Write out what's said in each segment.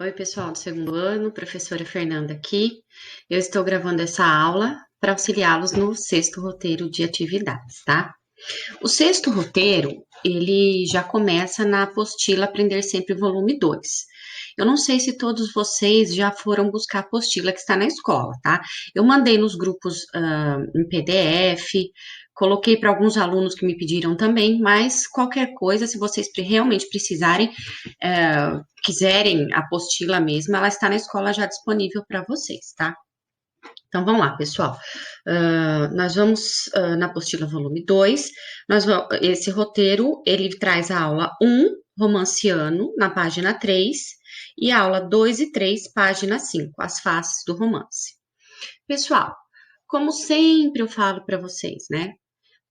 Oi, pessoal do segundo ano, professora Fernanda aqui. Eu estou gravando essa aula para auxiliá-los no sexto roteiro de atividades, tá? O sexto roteiro, ele já começa na apostila Aprender Sempre, volume 2. Eu não sei se todos vocês já foram buscar a apostila que está na escola, tá? Eu mandei nos grupos em PDF, coloquei para alguns alunos que me pediram também, mas qualquer coisa, se vocês realmente precisarem, quiserem a apostila mesmo, ela está na escola já disponível para vocês, tá? Então, vamos lá, pessoal. Nós vamos na apostila volume 2. Esse roteiro, ele traz a aula 1, romanciano, na página 3, e a aula 2 e 3, página 5, as faces do romance. Pessoal, como sempre eu falo para vocês, né?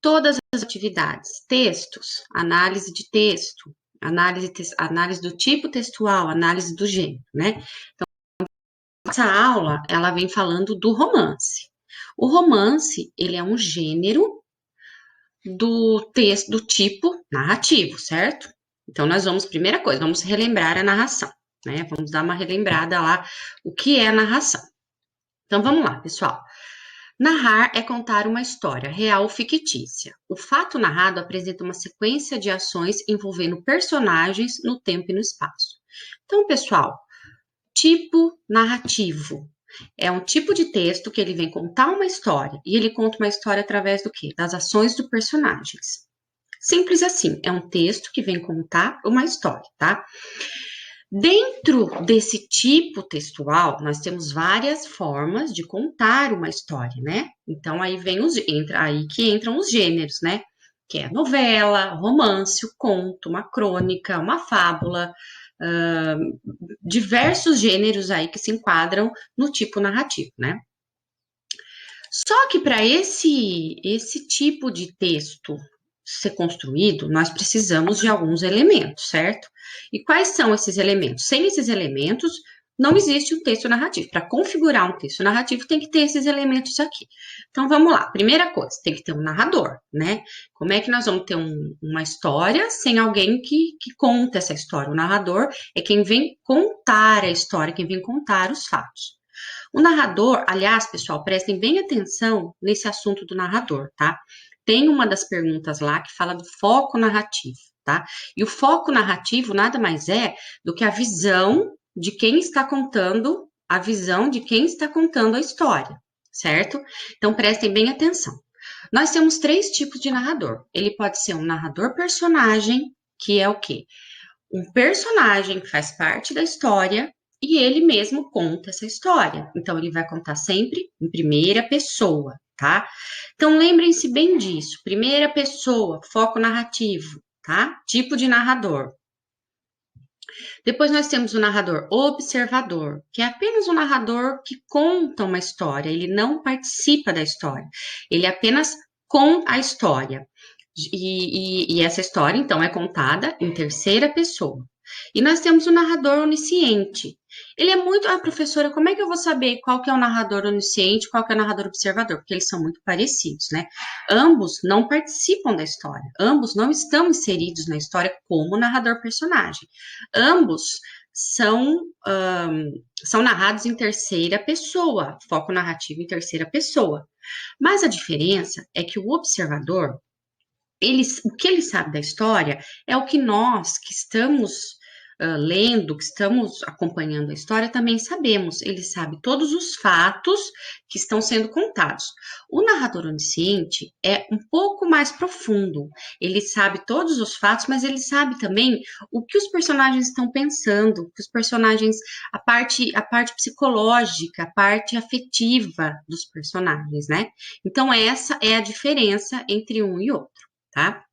Todas as atividades, textos, análise de texto, análise do tipo textual, análise do gênero, né? Essa aula, ela vem falando do romance. O romance, ele é um gênero do texto, do tipo narrativo, certo? Então, nós vamos, primeira coisa, vamos relembrar a narração, né? Vamos dar uma relembrada lá, o que é narração. Então, vamos lá, pessoal. Narrar é contar uma história real ou fictícia. O fato narrado apresenta uma sequência de ações envolvendo personagens no tempo e no espaço. Então, pessoal, tipo narrativo. É um tipo de texto que ele vem contar uma história. E ele conta uma história através do quê? Das ações dos personagens. Simples assim. É um texto que vem contar uma história, tá? Dentro desse tipo textual, nós temos várias formas de contar uma história, né? Então, aí que entram os gêneros, né? Que é novela, romance, o conto, uma crônica, uma fábula, diversos gêneros aí que se enquadram no tipo narrativo, né? Só que para esse tipo de texto ser construído, nós precisamos de alguns elementos, certo? E quais são esses elementos? Sem esses elementos, não existe um texto narrativo. Para configurar um texto narrativo, tem que ter esses elementos aqui. Então, vamos lá. Primeira coisa, tem que ter um narrador, né? Como é que nós vamos ter uma história sem alguém que conta essa história? O narrador é quem vem contar a história, quem vem contar os fatos. O narrador, aliás, pessoal, prestem bem atenção nesse assunto do narrador, tá? Tem uma das perguntas lá que fala do foco narrativo, tá? E o foco narrativo nada mais é do que a visão de quem está contando, a visão de quem está contando a história, certo? Então, prestem bem atenção. Nós temos 3 tipos de narrador. Ele pode ser um narrador personagem, que é o quê? Um personagem que faz parte da história e ele mesmo conta essa história. Então, ele vai contar sempre em primeira pessoa, tá? Então, lembrem-se bem disso. Primeira pessoa, foco narrativo, tá? Tipo de narrador. Depois nós temos o narrador observador, que é apenas um narrador que conta uma história, ele não participa da história, ele apenas conta a história. E essa história, então, é contada em terceira pessoa. E nós temos o narrador onisciente. Ele é muito... Ah, professora, como é que eu vou saber qual que é o narrador onisciente e qual que é o narrador observador? Porque eles são muito parecidos, né? Ambos não participam da história. Ambos não estão inseridos na história como narrador-personagem. Ambos são narrados em terceira pessoa, foco narrativo em terceira pessoa. Mas a diferença é que o observador, o que ele sabe da história é o que nós que estamos lendo, que estamos acompanhando a história, também sabemos. Ele sabe todos os fatos que estão sendo contados. O narrador onisciente é um pouco mais profundo. Ele sabe todos os fatos, mas ele sabe também o que os personagens estão pensando, o que os personagens, a parte psicológica, a parte afetiva dos personagens, né? Então, essa é a diferença entre um e outro, tá?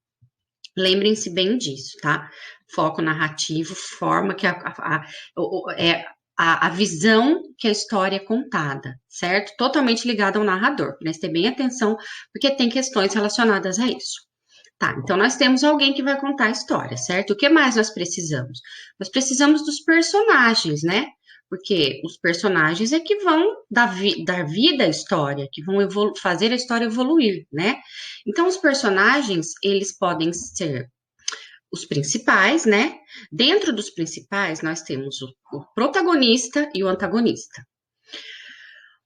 Lembrem-se bem disso, tá? Foco narrativo, forma que a visão que a história é contada, certo? Totalmente ligada ao narrador. Prestem bem atenção, porque tem questões relacionadas a isso. Tá, então nós temos alguém que vai contar a história, certo? O que mais nós precisamos? Nós precisamos dos personagens, né? Porque os personagens é que vão dar vida à história, que vão fazer a história evoluir, né? Então, os personagens, eles podem ser os principais, né? Dentro dos principais, nós temos o protagonista e o antagonista.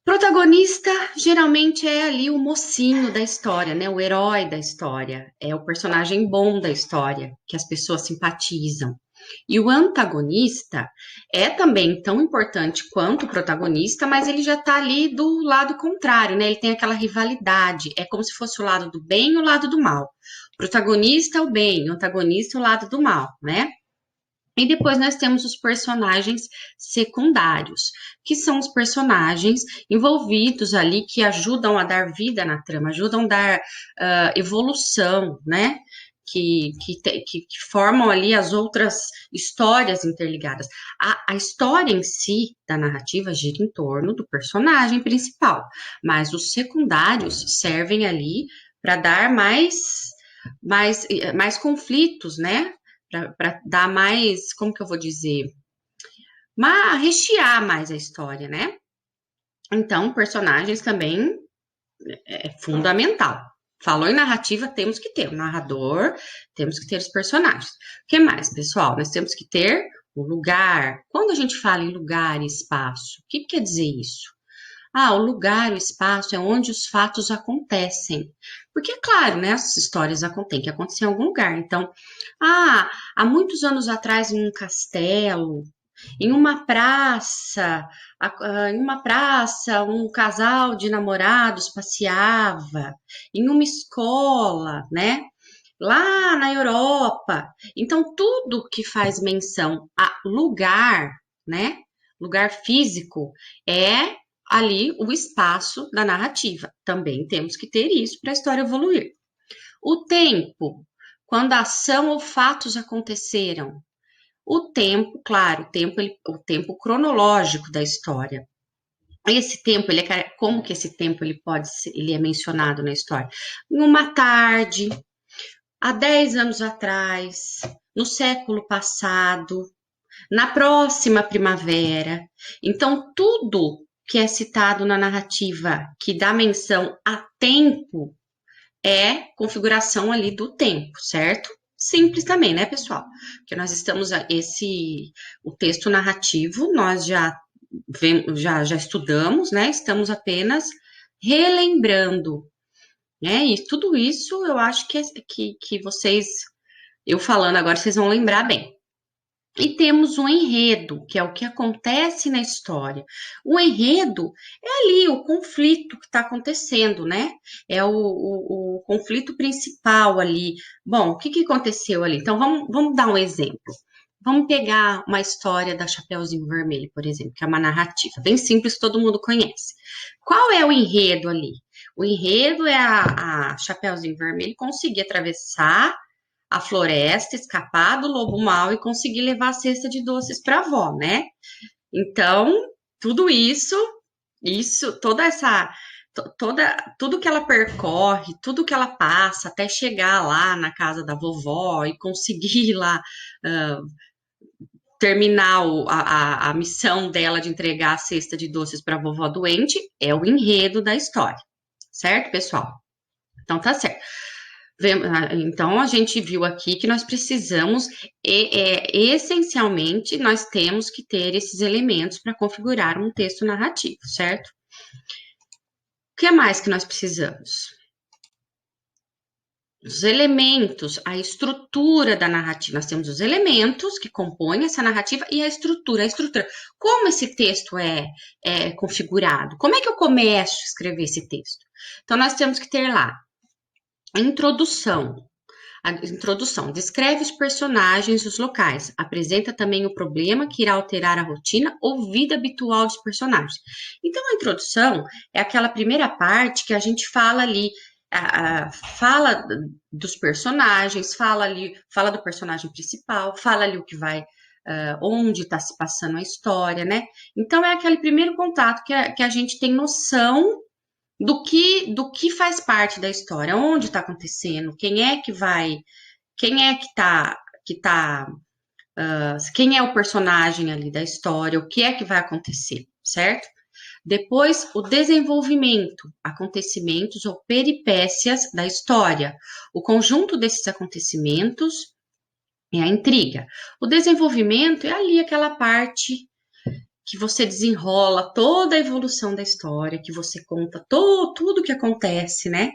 Protagonista geralmente é ali o mocinho da história, né? O herói da história, é o personagem bom da história, que as pessoas simpatizam. E o antagonista é também tão importante quanto o protagonista, mas ele já tá ali do lado contrário, né? Ele tem aquela rivalidade, é como se fosse o lado do bem e o lado do mal. O protagonista é o bem, o antagonista é o lado do mal, né? E depois nós temos os personagens secundários, que são os personagens envolvidos ali que ajudam a dar vida na trama, ajudam a dar evolução, né? Que formam ali as outras histórias interligadas. A história em si da narrativa gira em torno do personagem principal, mas os secundários servem ali para dar mais conflitos, né? Para dar mais, como que eu vou dizer? Rechear mais a história, né? Então, personagens também é fundamental. Falou em narrativa, temos que ter o narrador, temos que ter os personagens. O que mais, pessoal? Nós temos que ter o lugar. Quando a gente fala em lugar e espaço, o que quer dizer isso? O lugar, o espaço é onde os fatos acontecem. Porque, é claro, né, as histórias têm que acontecer em algum lugar. Então, há muitos anos atrás, em um castelo, em uma praça, um casal de namorados passeava, em uma escola, né? Lá na Europa. Então, tudo que faz menção a lugar, né? Lugar físico, é ali o espaço da narrativa. Também temos que ter isso para a história evoluir. O tempo, quando a ação ou fatos aconteceram. O tempo, claro, o tempo cronológico da história. Esse tempo, como que esse tempo ele é mencionado na história? Numa tarde, há 10 anos atrás, no século passado, na próxima primavera. Então, tudo que é citado na narrativa que dá menção a tempo é configuração ali do tempo, certo? Simples também, né, pessoal? Porque nós estamos o texto narrativo nós já estudamos, né? Estamos apenas relembrando, né? E tudo isso eu acho que vocês, eu falando agora, vocês vão lembrar bem. E temos um enredo, que é o que acontece na história. O enredo é ali o conflito que está acontecendo, né? É o conflito principal ali. Bom, o que aconteceu ali? Então, vamos dar um exemplo. Vamos pegar uma história da Chapeuzinho Vermelho, por exemplo, que é uma narrativa bem simples, que todo mundo conhece. Qual é o enredo ali? O enredo é a Chapeuzinho Vermelho conseguir atravessar a floresta, escapar do lobo mau e conseguir levar a cesta de doces para a avó, né? Então, tudo tudo que ela percorre, tudo que ela passa até chegar lá na casa da vovó e conseguir lá terminar a missão dela de entregar a cesta de doces para a vovó doente, é o enredo da história, certo, pessoal? Então, tá certo. Então, a gente viu aqui que nós precisamos, essencialmente, nós temos que ter esses elementos para configurar um texto narrativo, certo? O que mais que nós precisamos? Os elementos, a estrutura da narrativa. Nós temos os elementos que compõem essa narrativa e a estrutura. Como esse texto é configurado? Como é que eu começo a escrever esse texto? Então, nós temos que ter lá a introdução. A introdução descreve os personagens e os locais, apresenta também o problema que irá alterar a rotina ou vida habitual dos personagens. Então, a introdução é aquela primeira parte que a gente fala ali, fala dos personagens, fala do personagem principal, fala ali o que vai, onde está se passando a história, né? Então, é aquele primeiro contato que a gente tem noção do que faz parte da história, onde está acontecendo, quem é que quem é o personagem ali da história, o que é que vai acontecer, certo? Depois, o desenvolvimento, acontecimentos ou peripécias da história. O conjunto desses acontecimentos É a intriga. O desenvolvimento é ali aquela parte que você desenrola toda a evolução da história, que você conta tudo o que acontece, né?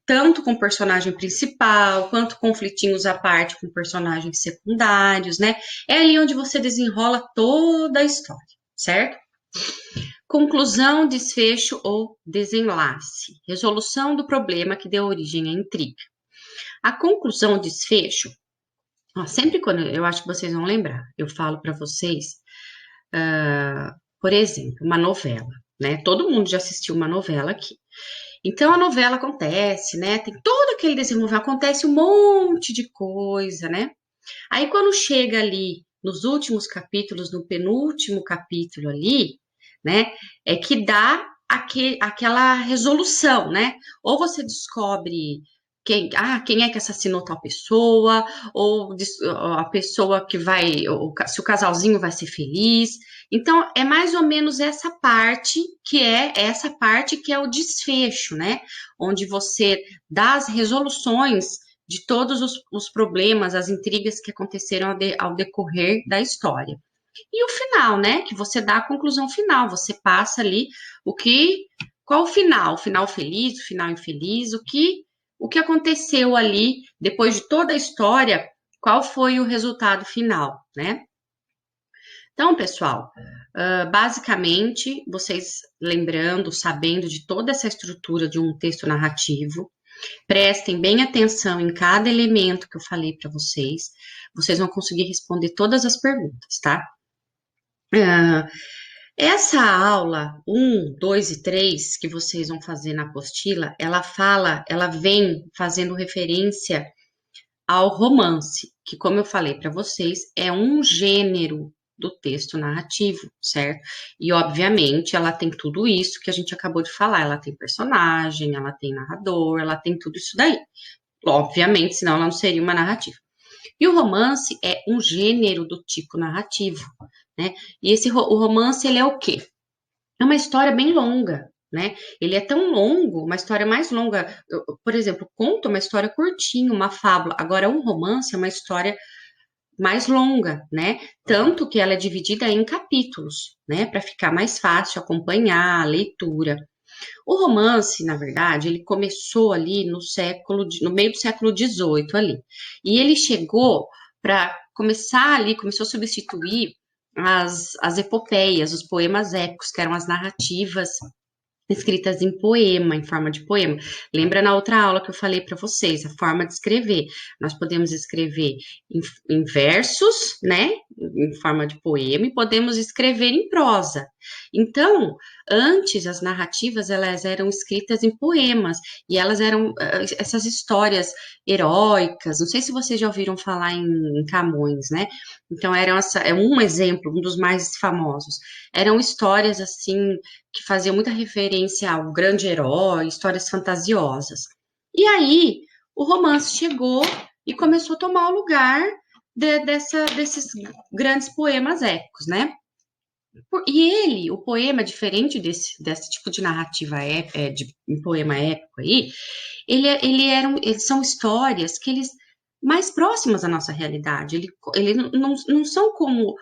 Tanto com o personagem principal, quanto conflitinhos à parte com personagens secundários, né? É ali onde você desenrola toda a história, certo? Conclusão, desfecho ou desenlace. Resolução do problema que deu origem à intriga. A conclusão, desfecho, ó, sempre quando eu acho que vocês vão lembrar, eu falo para vocês, por exemplo, uma novela, né? Todo mundo já assistiu uma novela aqui. Então a novela acontece, né? Tem todo aquele desenvolvimento, acontece um monte de coisa, né? Aí quando chega ali nos últimos capítulos, no penúltimo capítulo ali, né? É que dá aquela resolução, né? Ou você descobre quem é que assassinou tal pessoa, ou a pessoa que vai, se o casalzinho vai ser feliz. Então, é mais ou menos essa parte que é o desfecho, né? Onde você dá as resoluções de todos os problemas, as intrigas que aconteceram ao decorrer da história. E o final, né? Que você dá a conclusão final, você passa ali qual o final? O final feliz, o final infeliz, o que aconteceu ali depois de toda a história, qual foi o resultado final, né? Então, pessoal, basicamente, vocês lembrando, sabendo de toda essa estrutura de um texto narrativo, prestem bem atenção em cada elemento que eu falei para vocês vão conseguir responder todas as perguntas, tá? Ah, essa aula 2 e 3 que vocês vão fazer na apostila, ela vem fazendo referência ao romance, que, como eu falei para vocês, é um gênero do texto narrativo, certo? E, obviamente, ela tem tudo isso que a gente acabou de falar. Ela tem personagem, ela tem narrador, ela tem tudo isso daí. Obviamente, senão ela não seria uma narrativa. E o romance é um gênero do tipo narrativo, né? E o romance, ele é o quê? É uma história bem longa, né? Ele é tão longo, uma história mais longa. Por exemplo, conta uma história curtinha, uma fábula. Agora, um romance é uma história mais longa, né? Tanto que ela é dividida em capítulos, né? Para ficar mais fácil acompanhar a leitura. O romance, na verdade, ele começou ali no meio do século XVIII ali. E ele chegou para começar ali, começou a substituir as epopeias, os poemas épicos, que eram as narrativas escritas em poema, em forma de poema. Lembra na outra aula que eu falei para vocês, a forma de escrever. Nós podemos escrever em versos, né, em forma de poema, e podemos escrever em prosa. Então, antes as narrativas elas eram escritas em poemas e elas eram essas histórias heróicas. Não sei se vocês já ouviram falar em Camões, né? Então é um exemplo, um dos mais famosos. Eram histórias assim que faziam muita referência ao grande herói, histórias fantasiosas. E aí o romance chegou e começou a tomar o lugar desses grandes poemas épicos, né? E o poema, diferente desse tipo de narrativa de um poema épico aí, eles são histórias que eles mais próximas à nossa realidade. Ele não são como,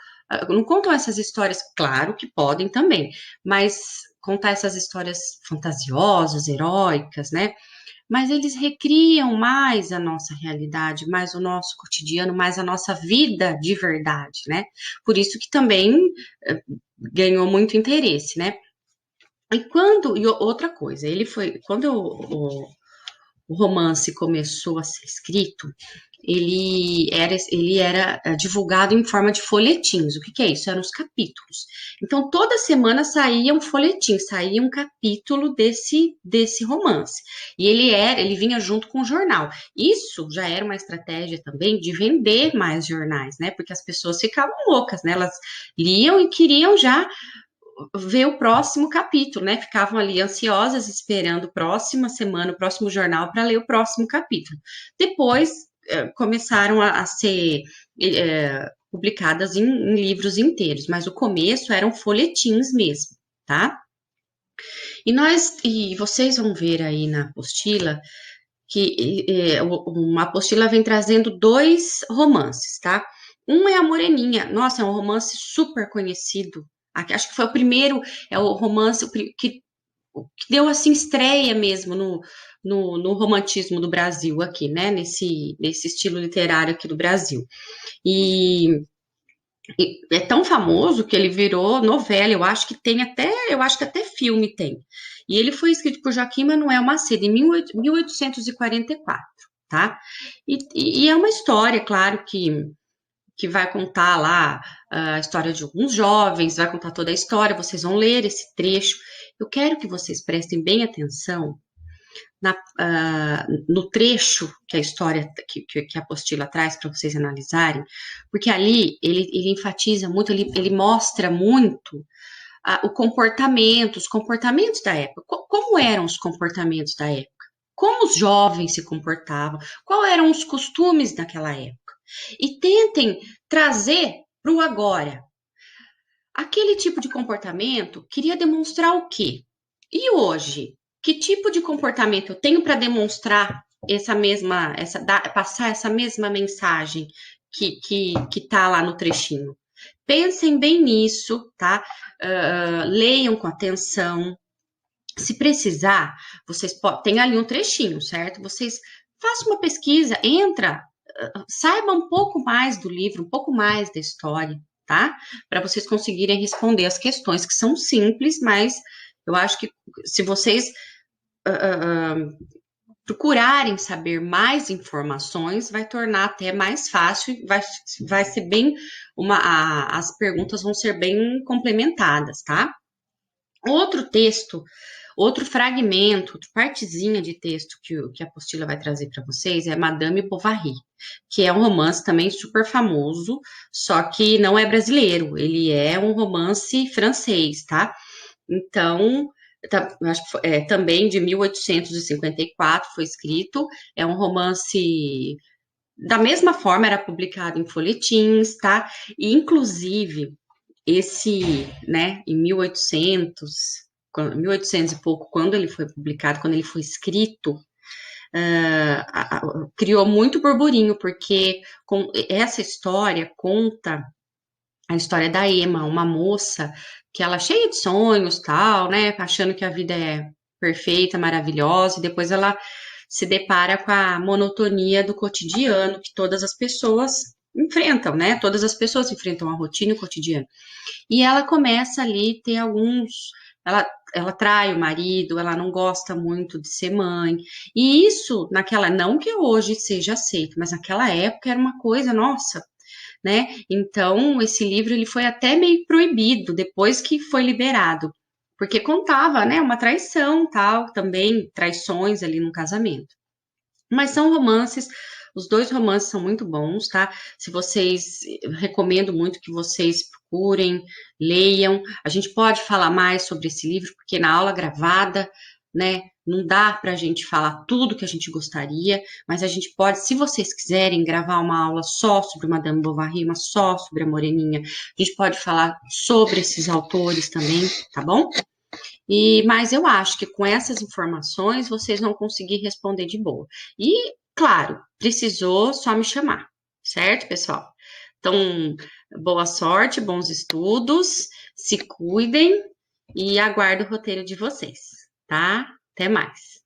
não contam essas histórias, claro que podem também, mas contar essas histórias fantasiosas, heróicas, né? Mas eles recriam mais a nossa realidade, mais o nosso cotidiano, mais a nossa vida de verdade, né? Por isso que também ganhou muito interesse, né? E outra coisa, quando o romance começou a ser escrito, ele era divulgado em forma de folhetins. O que que é isso? Eram os capítulos. Então, toda semana saía um folhetim, saía um capítulo desse romance. E ele vinha junto com o jornal. Isso já era uma estratégia também de vender mais jornais, né? Porque as pessoas ficavam loucas, né? Elas liam e queriam já ver o próximo capítulo, né? Ficavam ali ansiosas esperando a próxima semana, o próximo jornal para ler o próximo capítulo. Depois começaram a ser publicadas em livros inteiros, mas o começo eram folhetins mesmo, tá? E vocês vão ver aí na apostila uma apostila vem trazendo dois romances, tá? Um é A Moreninha. Nossa, é um romance super conhecido. Acho que foi o primeiro, é o romance que deu assim estreia mesmo no romantismo do Brasil aqui, né? Nesse estilo literário aqui do Brasil. E é tão famoso que ele virou novela. Eu acho que até filme tem. E ele foi escrito por Joaquim Manuel Macedo em 1844, tá? E é uma história, claro, que vai contar lá a história de alguns jovens, vai contar toda a história, vocês vão ler esse trecho. Eu quero que vocês prestem bem atenção no trecho que a história, que a apostila traz para vocês analisarem, porque ali ele enfatiza muito, ele mostra muito os comportamentos da época. Como eram os comportamentos da época? Como os jovens se comportavam? Quais eram os costumes daquela época? E tentem trazer para o agora. Aquele tipo de comportamento queria demonstrar o quê? E hoje, que tipo de comportamento eu tenho para demonstrar passar essa mesma mensagem que tá lá no trechinho? Pensem bem nisso, tá? Leiam com atenção. Se precisar, vocês tem ali um trechinho, certo? Vocês façam uma pesquisa, saiba um pouco mais do livro, um pouco mais da história, tá? Para vocês conseguirem responder as questões que são simples, mas eu acho que se vocês procurarem saber mais informações, vai tornar até mais fácil, vai ser bem as perguntas vão ser bem complementadas, tá? Outro texto, outro fragmento, outra partezinha de texto que a apostila vai trazer para vocês é Madame Bovary, que é um romance também super famoso, só que não é brasileiro, ele é um romance francês, tá? Então, acho que também de 1854 foi escrito, é um romance da mesma forma, era publicado em folhetins, tá? E, inclusive, em 1800 e pouco, quando ele foi publicado, quando ele foi escrito, criou muito burburinho, porque essa história conta a história da Emma, uma moça que ela cheia de sonhos, tal, né, achando que a vida é perfeita, maravilhosa, e depois ela se depara com a monotonia do cotidiano que todas as pessoas enfrentam, né? Todas as pessoas enfrentam a rotina e o cotidiano. E ela começa ali a ter ela trai o marido, ela não gosta muito de ser mãe. E isso, não que hoje seja aceito, mas naquela época era uma coisa, nossa, né? Então, esse livro ele foi até meio proibido depois que foi liberado, porque contava, né, uma traição, tal, também traições ali no casamento. Mas são romances, os dois romances são muito bons, tá? Se vocês, recomendo muito que vocês procurem, leiam. A gente pode falar mais sobre esse livro, porque na aula gravada, né, não dá para a gente falar tudo que a gente gostaria, mas a gente pode, se vocês quiserem, gravar uma aula só sobre Madame Bovary, uma só sobre a Moreninha. A gente pode falar sobre esses autores também, tá bom? Mas eu acho que com essas informações vocês vão conseguir responder de boa. E, claro, precisou só me chamar, certo, pessoal? Então, boa sorte, bons estudos, se cuidem e aguardo o roteiro de vocês, tá? Até mais.